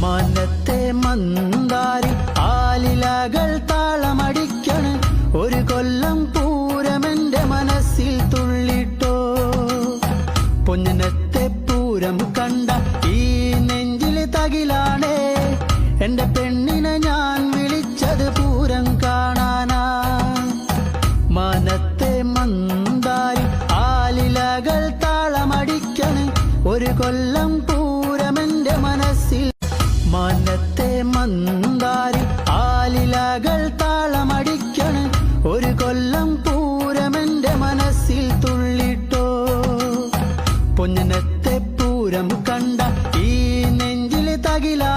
മാനത്തെ മന്ദാരി ആലിലകൾ താളമടിക്കണ് ഒരു കൊല്ലം പൂരമെന്റെ മനസ്സിൽ തുള്ളിട്ടോ പൊന്നിനത്തെ പൂരം കണ്ട ഈ നെഞ്ചിൽ തകിലാണേ എന്റെ പെണ്ണിനെ ഞാൻ വിളിച്ചത് പൂരം കാണാനാ മാനത്തെ മന്ദാരി ആലിലകൾ താളമടിക്കണ് ഒരു കൊല്ലം പൂരമെന്റെ മനസ്സിൽ മാനത്തെ മന്ദാരി ആലിലകൾ താളമടിക്കണ് ഒരു കൊല്ലം പൂരമെന്റെ മനസ്സിൽ തുള്ളിട്ടോ പൊന്നിനത്തെ പൂരം കണ്ട ഈ നെഞ്ചിൽ തകിലാ